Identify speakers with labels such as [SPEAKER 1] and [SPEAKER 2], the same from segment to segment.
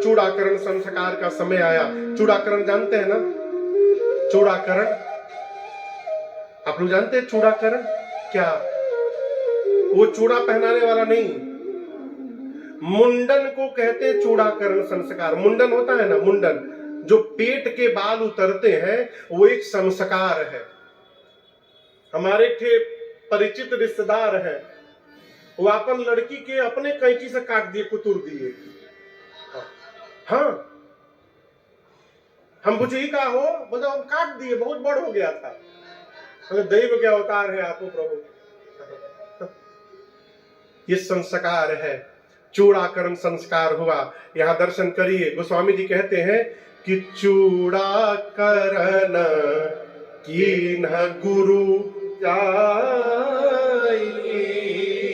[SPEAKER 1] चूड़ाकरण संस्कार का समय आया। चूड़ाकरण जानते हैं ना? चूड़ाकरण आप लोग जानते हैं? चूड़ाकरण क्या? वो चूड़ा पहनाने वाला नहीं, मुंडन को कहते हैं चूड़ाकरण संस्कार। मुंडन होता है ना, मुंडन, जो पेट के बाल उतरते हैं, वो एक संस्कार है। हमारे थे परिचित रिश्तेदार है, वो अपन लड़की के अपने कैंची से काट दिए, कुतुर दिए। हाँ, हम पूछे ही कहा हो, बोले हम काट दिए, बहुत बड़ हो गया था। दैव के अवतार है आपको प्रभु। ये संस्कार है, चूड़ाकरण संस्कार हुआ। यहां दर्शन करिए, गोस्वामी जी कहते हैं कि चूड़ाकरण कीन्ह गुरु जाई।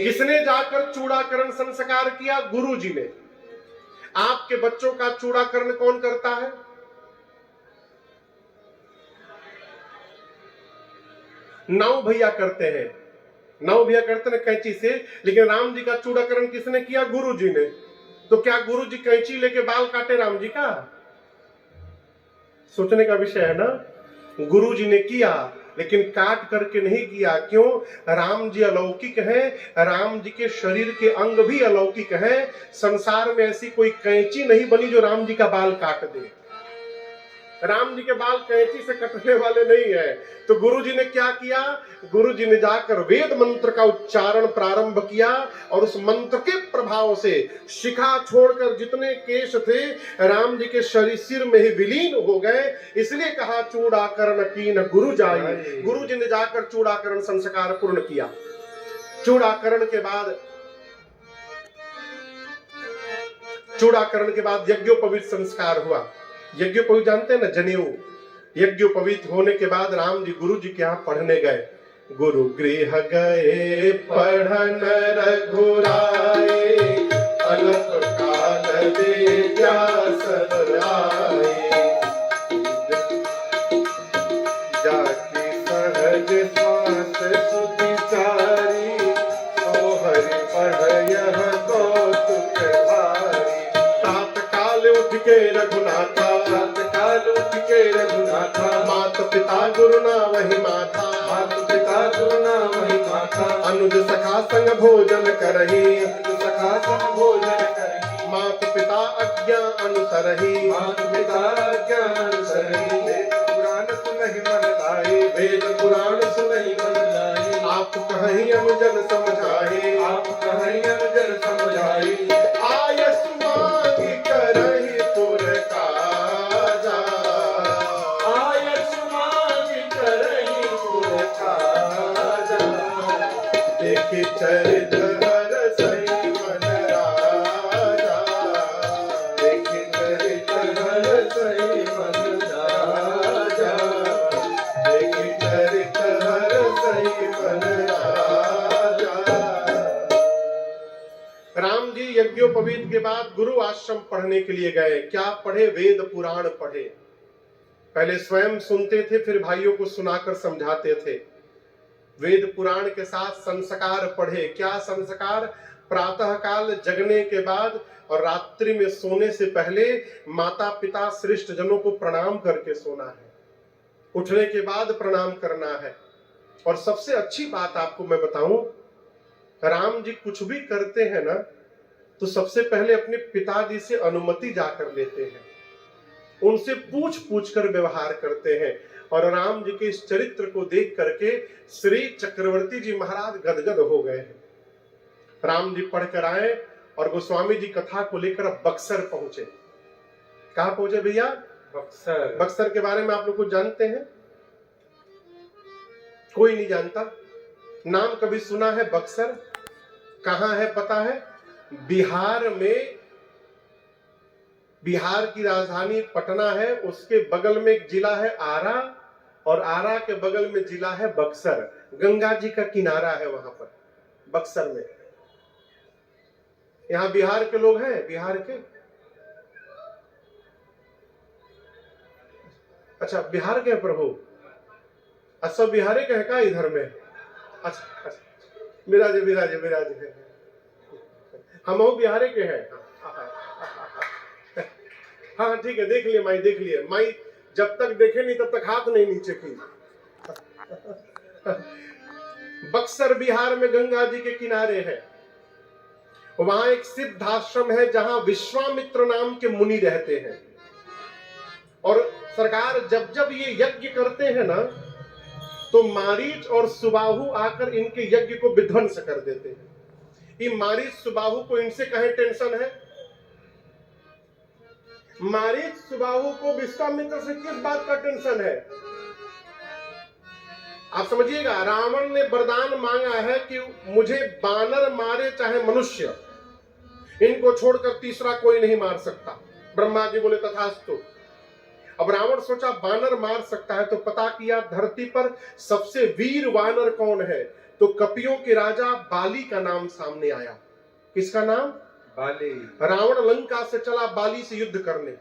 [SPEAKER 1] किसने जाकर चूड़ाकरण संस्कार किया? गुरु जी ने। आपके बच्चों का चूड़ाकरण कौन करता है? नौ भैया करते हैं, नौ भैया करते हैं कैंची से, लेकिन राम जी का चूड़ाकरण किसने किया? गुरु जी ने। तो क्या गुरु जी कैंची लेके बाल काटे राम जी का? सोचने का विषय है ना। गुरु जी ने किया, लेकिन काट करके नहीं किया। क्यों? राम जी अलौकिक हैं, राम जी के शरीर के अंग भी अलौकिक हैं। संसार में ऐसी कोई कैंची नहीं बनी जो राम जी का बाल काट दे। राम जी के बाल कैंची से कटने वाले नहीं है। तो गुरु जी ने क्या किया? गुरु जी ने जाकर वेद मंत्र का उच्चारण प्रारंभ किया, और उस मंत्र के प्रभाव से शिखा छोड़कर जितने केश थे राम जी के शरीर सिर में ही विलीन हो गए। इसलिए कहा चूड़ाकरण कीन गुरु जाई। गुरु जी ने जाकर चूड़ाकरण संस्कार पूर्ण किया। चूड़ाकरण के बाद यज्ञोपवीत संस्कार हुआ। यज्ञोपवीत जानते हैं ना? जनेऊ। यज्ञोपवीत होने के बाद राम जी गुरु जी के यहाँ पढ़ने गए। गुरु गृह गए पढ़न रघुराए, अनप काल दे जासन आए। जाके सहज श्वास सुविचारी, सो हरि पढ़ यह कौतुक भारी। तात्काल उठ के रघुनाथा, मात पिता गुरु ना वही माथा, मात पिता गुरु ना वही माथा। अनुज सखा संग भोजन करही, अनुज सखा संग भोजन करही। मात पिता आज्ञा अनुसरही, मात पिता आज्ञा अनुसरही। वेद पुराण सुनहि मन लाए, वेद पुराण सुनहि मन लाए। आप कहीं अनुजन समझाए, आप कहीं अनुजन समझाए। आयस मांग करहि पुर काजा, आयस मांग करहि पुर काजा। देखि चरित हर सही मन राजा, देखि चरित हर सही मन राजा, देखि चरित हर सही मन राजा। राम जी यज्ञोपवीत के बाद गुरु आश्रम पढ़ने के लिए गए। क्या पढ़े? वेद पुराण पढ़े। पहले स्वयं सुनते थे, फिर भाइयों को सुनाकर समझाते थे। वेद पुराण के साथ संस्कार पढ़े। क्या संस्कार? प्रातः काल जगने के बाद और रात्रि में सोने से पहले माता पिता श्रेष्ठ जनों को प्रणाम करके सोना है, उठने के बाद प्रणाम करना है। और सबसे अच्छी बात आपको मैं बताऊं, राम जी कुछ भी करते हैं ना, तो सबसे पहले अपने पिताजी से अनुमति जाकर लेते हैं, उनसे पूछ पूछ कर व्यवहार करते हैं। और राम जी के इस चरित्र को देख करके श्री चक्रवर्ती जी महाराज गदगद हो गए हैं। राम जी पढ़कर आए और गोस्वामी जी कथा को लेकर बक्सर पहुंचे। कहां पहुंचे भैया? बक्सर। बक्सर के बारे में आप लोग कुछ जानते हैं? कोई नहीं जानता? नाम कभी सुना है बक्सर? कहां है पता है? बिहार में। बिहार की राजधानी पटना है, उसके बगल में एक जिला है आरा, और आरा के बगल में जिला है बक्सर। गंगा जी का किनारा है वहां पर बक्सर में। यहां बिहार के लोग हैं? बिहार के? अच्छा, बिहार के प्रभु? अच्छा, बिहारी के है का इधर में? अच्छा, विराजे विराजे विराजे, हम बिहारी के हैं। हाँ ठीक है, देख लिए माई, देख लिए माई। जब तक देखे नहीं तब तक हाथ नहीं नीचे की। बक्सर बिहार में गंगा जी के किनारे है, वहां एक सिद्ध आश्रम है जहां विश्वामित्र नाम के मुनि रहते हैं। और सरकार जब जब ये यज्ञ करते हैं ना, तो मारीच और सुबाहु आकर इनके यज्ञ को विध्वंस कर देते हैं। ये मारीच सुबाहु को इनसे कहे टेंशन है? मारीच सुबाहु को विश्वामित्र से किस बात का टेंशन है? आप समझिएगा, रावण ने वरदान मांगा है कि मुझे बानर मारे चाहे मनुष्य, इनको छोड़कर तीसरा कोई नहीं मार सकता। ब्रह्मा जी बोले तथास्तु। अब रावण सोचा बानर मार सकता है, तो पता किया धरती पर सबसे वीर वानर कौन है, तो कपियों के राजा बाली का नाम सामने आया। किसका नाम? बाली। रावण लंका से चला बाली से युद्ध करने।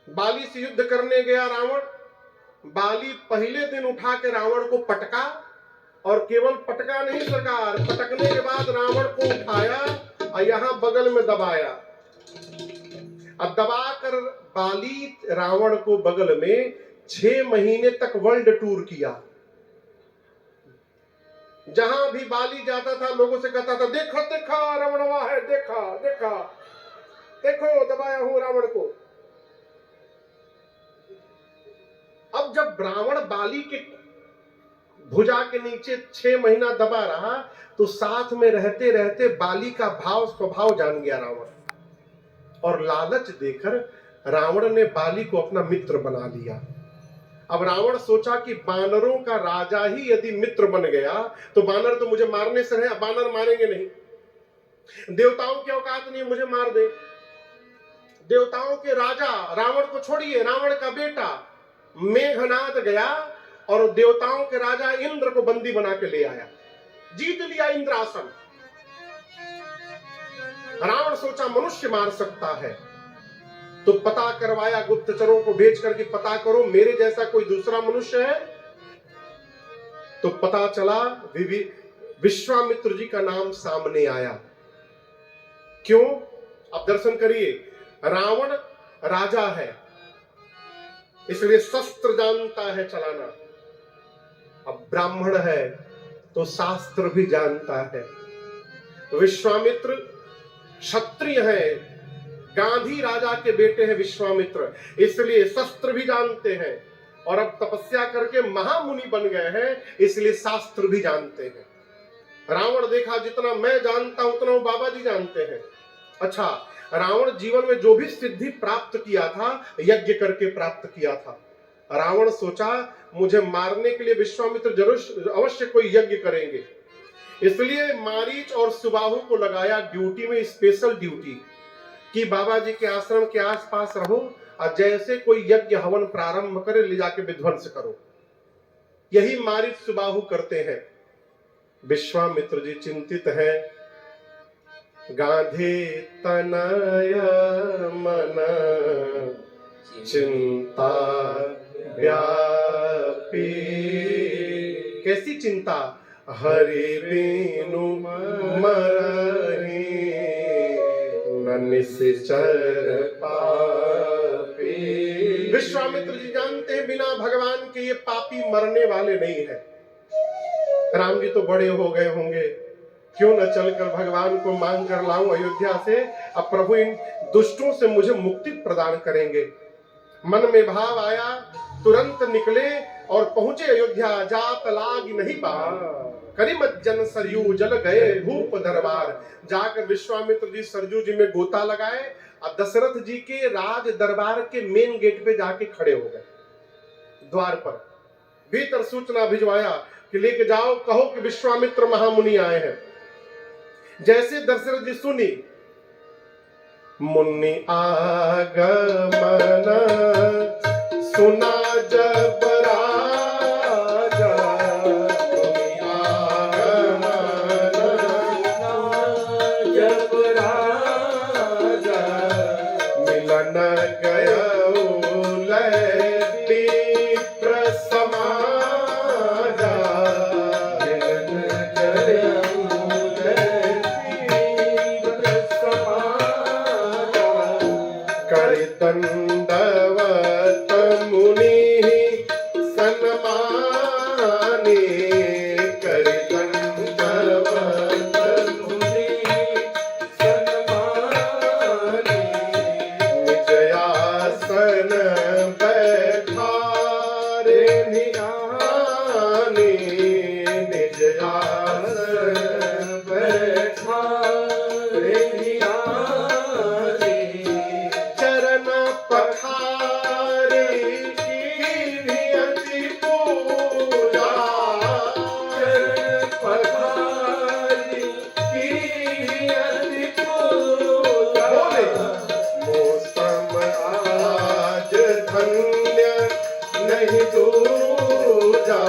[SPEAKER 1] बाली से युद्ध करने गया रावण। बाली पहले दिन उठा के रावण को पटका, और केवल पटका नहीं सरकार, पटकने के बाद रावण को उठाया और यहां बगल में दबाया। अब दबाकर बाली रावण को बगल में 6 महीने तक वर्ल्ड टूर किया। जहां भी बाली जाता था लोगों से कहता था, देखो देखो रावण वहां है, देखा देखा देखो दबाया हूं रावण को। अब जब रावण बाली के भुजा के नीचे 6 महीना दबा रहा, तो साथ में रहते रहते बाली का भाव स्वभाव जान गया रावण, और लालच देकर रावण ने बाली को अपना मित्र बना लिया। अब रावण सोचा कि बानरों का राजा ही यदि मित्र बन गया तो बानर तो मुझे मारने से है, बानर मारेंगे नहीं, देवताओं की औकात नहीं मुझे मार दे। देवताओं के राजा रावण को छोड़िए, रावण का बेटा मेघनाद गया और देवताओं के राजा इंद्र को बंदी बना के ले आया, जीत लिया इंद्रासन। रावण सोचा मनुष्य मार सकता है, तो पता करवाया गुप्तचरों को भेज करके, पता करो मेरे जैसा कोई दूसरा मनुष्य है। तो पता चला विश्वामित्र जी का नाम सामने आया। क्यों? अब दर्शन करिए, रावण राजा है इसलिए शस्त्र जानता है चलाना। अब ब्राह्मण है तो शास्त्र भी जानता है। विश्वामित्र क्षत्रिय है, गांधी राजा के बेटे हैं विश्वामित्र, इसलिए शस्त्र भी जानते हैं। और अब तपस्या करके महामुनि बन गए हैं, इसलिए शास्त्र भी जानते हैं। रावण देखा जितना मैं जानता हूं उतना वो बाबा जी जानते हैं। अच्छा, रावण जीवन में जो भी सिद्धि प्राप्त किया था यज्ञ करके प्राप्त किया था। रावण सोचा मुझे मारने के लिए विश्वामित्र जरूर अवश्य कोई यज्ञ करेंगे, इसलिए मारीच और सुबाहु को लगाया ड्यूटी में, स्पेशल ड्यूटी कि बाबा जी के आश्रम के आसपास रहो और जैसे कोई यज्ञ हवन प्रारंभ करे ले जाके विध्वंस करो। यही मारीच सुबाहु करते हैं। विश्वामित्र जी चिंतित है, गांधे तनय मन चिंता व्यापी। कैसी चिंता? हरि बिनु मरहि न निश्चर पापी। विश्वामित्र जी जानते हैं बिना भगवान के ये पापी मरने वाले नहीं है। राम जी तो बड़े हो गए होंगे, क्यों न चलकर भगवान को मांग कर लाऊं अयोध्या से, अब प्रभु इन दुष्टों से मुझे मुक्ति प्रदान करेंगे। मन में भाव आया, तुरंत निकले और पहुंचे अयोध्या। जात लाग नहीं बार, करिमत जन सरयू जल गए भूप दरबार। जाकर विश्वामित्र जी सरजू जी में गोता लगाए और दशरथ जी के राज दरबार के मेन गेट पे जाके खड़े हो गए। द्वार पर भीतर सूचना भिजवाया कि लेके जाओ, कहो कि विश्वामित्र महामुनि आए हैं। जैसे दशरथ जी सुनी, मुनि आगमन सुना जब राजा, मुनि आगमन जब राजा, मिलन गयो लय समाजा, मिलन गयो लय समाजा। कर दंडवत मुनि सन्माने, कर दंडवत मुनि सन्माने, निज आसन बैठारे निहाने, निज आसन बैठारे निहाने, चरण पखारे की भी अति पूजा, चरण पखारे की भी अति पूजा, मौसम आज धन्य नहीं दूजा,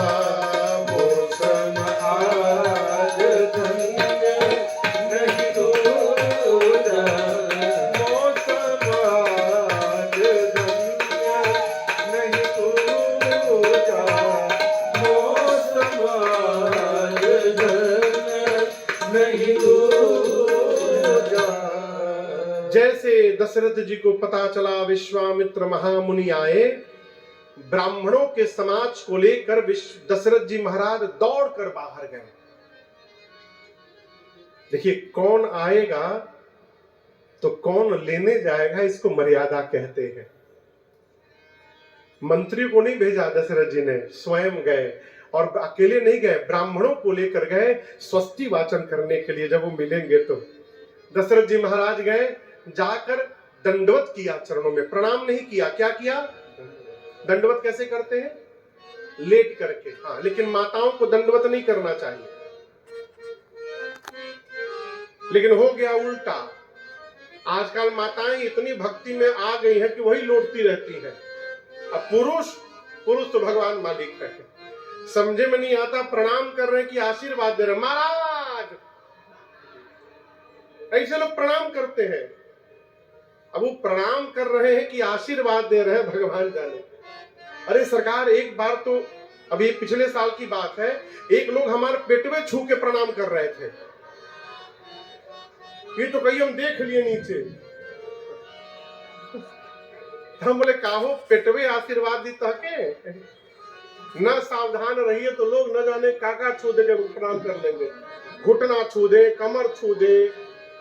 [SPEAKER 1] मौसम आज धन्य नहीं दूजा, मौसम आज धन्य नहीं दूजा, मौसम आज धन्य नहीं दूजा। जैसे दशरथ जी को पता चला विश्वामित्र महामुनि आए, ब्राह्मणों के समाज को लेकर दशरथ जी महाराज दौड़कर बाहर गए। देखिए, कौन आएगा तो कौन लेने जाएगा, इसको मर्यादा कहते हैं। मंत्री को नहीं भेजा दशरथ जी ने, स्वयं गए, और अकेले नहीं गए, ब्राह्मणों को लेकर गए स्वस्ति वाचन करने के लिए। जब वो मिलेंगे तो दशरथ जी महाराज गए, जाकर दंडवत किया, चरणों में प्रणाम नहीं किया। क्या किया? दंडवत कैसे करते हैं? लेट करके। हाँ, लेकिन माताओं को दंडवत नहीं करना चाहिए। लेकिन हो गया उल्टा। आजकल माताएं इतनी भक्ति में आ गई हैं कि वही लौटती रहती हैं। अब पुरुष तो भगवान मालिक है, समझे में नहीं आता, प्रणाम कर रहे हैं कि आशीर्वाद दे रहे, महाराज ऐसे लोग प्रणाम करते हैं। अब वो प्रणाम कर रहे हैं कि आशीर्वाद दे रहे हैं, भगवान जाने। अरे सरकार, एक बार तो अभी पिछले साल की बात है, एक लोग हमारे पेटवे छू के प्रणाम कर रहे थे। ये तो कहीं हम देख लिए नीचे। हम बोले काहो पेटवे आशीर्वाद दी तहके, न सावधान रहिए तो लोग न जाने काका छू दे प्रणाम कर लेंगे। घुटना छू दे, कमर छू दे,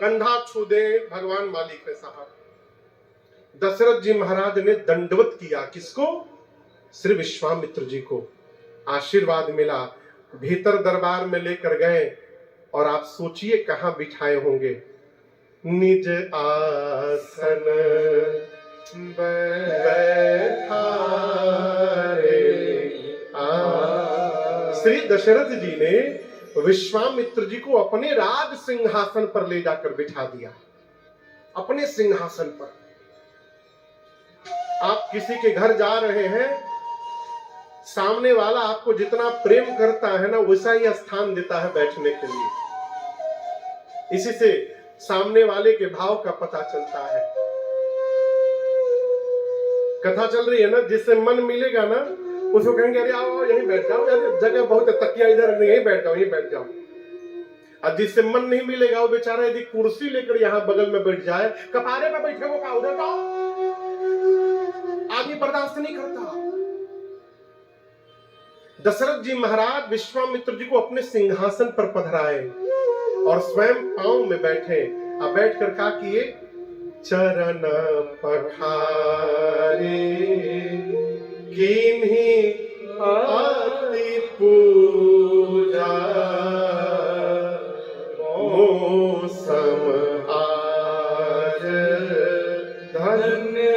[SPEAKER 1] कंधा छू दे, भगवान मालिक है साहब। दशरथ जी महाराज ने दंडवत किया, किसको? श्री विश्वामित्र जी को। आशीर्वाद मिला, भीतर दरबार में लेकर गए, और आप सोचिए कहां बिठाए होंगे। निज आसन बैठारे। श्री दशरथ जी ने विश्वामित्र जी को अपने राज सिंहासन पर ले जाकर बिठा दिया, अपने सिंहासन पर। आप किसी के घर जा रहे हैं, सामने वाला आपको जितना प्रेम करता है ना, वैसा ही स्थान देता है बैठने के लिए। इसी से सामने वाले के भाव का पता चलता है। कथा चल रही है ना, जिससे मन मिलेगा ना उसको कहेंगे अरे आओ यहीं बैठ जाओ, जगह बहुत है, तकिया इधर, यहीं बैठ जाओ, यहीं बैठ जाओ। और जिससे मन नहीं मिलेगा वो बेचारा यदि कुर्सी लेकर यहाँ बगल में बैठ जाए, कपारे पे बैठे वो का उधर का आदमी बर्दाश्त नहीं करता। दशरथ जी महाराज विश्वामित्र जी को अपने सिंहासन पर पधराए और स्वयं पांव में बैठे। अब बैठकर क्या किए? चरण पखारे कीन्ही आति पूजा, मौसम आज धन्य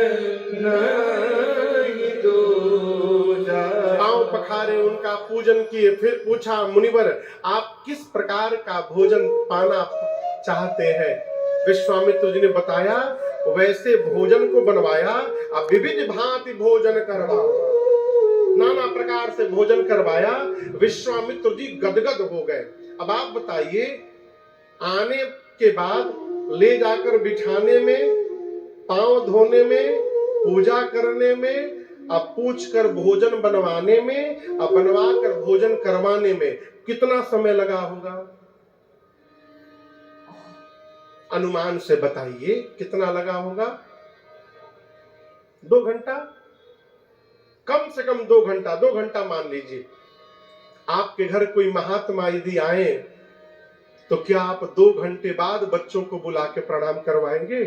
[SPEAKER 1] नहीं दूजा। पांव पखारे, उनका पूजन किए। फिर पूछा, मुनिवर आप किस प्रकार का भोजन पाना चाहते हैं? विश्वामित्र जी ने बताया, वैसे भोजन को बनवाया, अब विविध भांति भोजन करवाओ, नाना प्रकार से भोजन करवाया। विश्वामित्र जी गदगद हो गए। अब आप बताइए, आने के बाद ले जाकर बिठाने में, पांव धोने में, पूजा करने में, अब पूछ कर भोजन बनवाने में, अब बनवा कर भोजन करवाने में कितना समय लगा होगा? अनुमान से बताइए कितना लगा होगा? 2 घंटा, कम से कम 2 घंटा, 2 घंटा मान लीजिए। आपके घर कोई महात्मा यदि आए तो क्या आप 2 घंटे बाद बच्चों को बुला के प्रणाम करवाएंगे?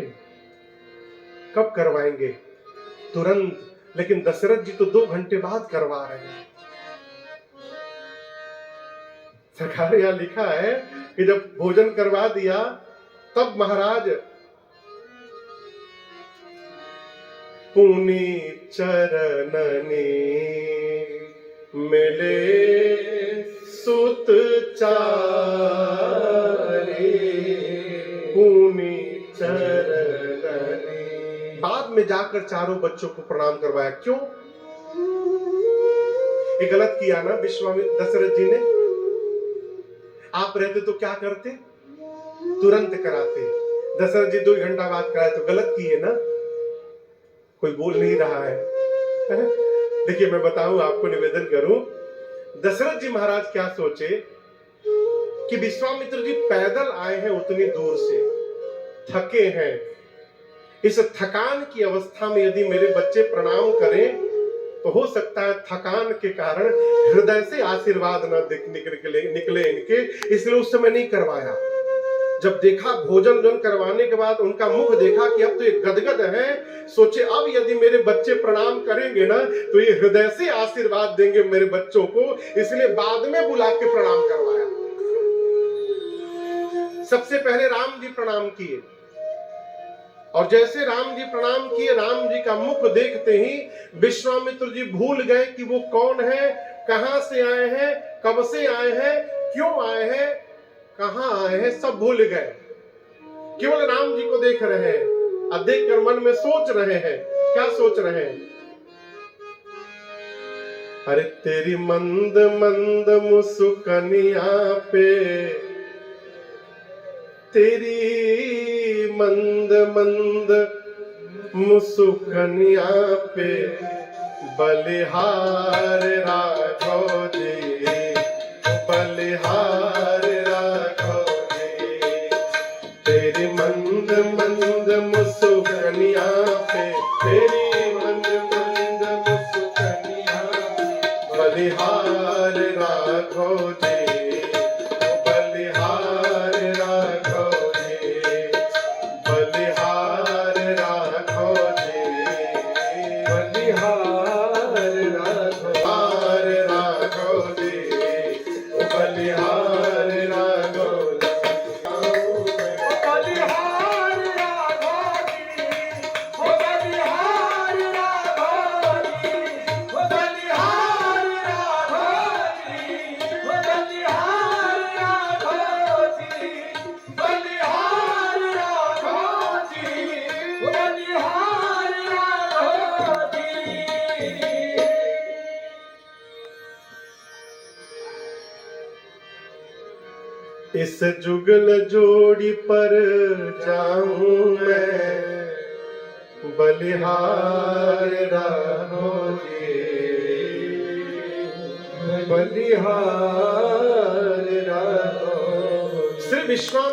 [SPEAKER 1] कब करवाएंगे? तुरंत। लेकिन दशरथ जी तो 2 घंटे बाद करवा रहे हैं। सरकार यहां लिखा है कि जब भोजन करवा दिया तब महाराज पुनि चरणनी मिले सुत चारे, पुनि चरणनी। बाद में जाकर चारों बच्चों को प्रणाम करवाया। क्यों? ये गलत किया ना विश्वामित्र दशरथ जी ने। आप रहते तो क्या करते? तुरंत कराते। दशरथ जी 2 घंटा बाद कराए तो गलत किए ना। कोई बोल नहीं रहा है। देखिए मैं बताऊं, आपको निवेदन करूं, दशरथ जी महाराज क्या सोचे कि विश्वामित्र जी पैदल आए हैं उतनी दूर से, थके हैं। इस थकान की अवस्था में यदि मेरे बच्चे प्रणाम करें तो हो सकता है थकान के कारण हृदय से आशीर्वाद न निकले इनके, इसलिए उस समय नहीं करवाया। जब देखा भोजन करवाने के बाद उनका मुख देखा कि अब तो ये गदगद है, सोचे अब यदि मेरे बच्चे प्रणाम करेंगे ना तो ये हृदय से आशीर्वाद देंगे मेरे बच्चों को, इसलिए बाद में बुला के प्रणाम करवाया। सबसे पहले राम जी प्रणाम किए, और जैसे राम जी प्रणाम किए, राम जी का मुख देखते ही विश्वामित्र जी भूल गए कि वो कौन है, कहां से आए हैं, कब से आए हैं, क्यों आए हैं, कहां आए हैं, सब भूल गए। केवल राम जी को देख रहे हैं। अब देखकर मन में सोच रहे हैं। क्या सोच रहे हैं? अरे तेरी मंद मंद मुस्कानिया पे, तेरी मंद मंद मुस्कानिया पे बलिहार राघव जी, बलिहार राघव जी। तेरी मंद मंद मुस्कानिया पे, तेरी मंद मंद मुस्कानिया पे बलिहार राघव जी, इस जुगल जोड़ी पर जाऊं मैं, बलिहार राघव जी, बलिहार राघव। श्री विश्वामित्र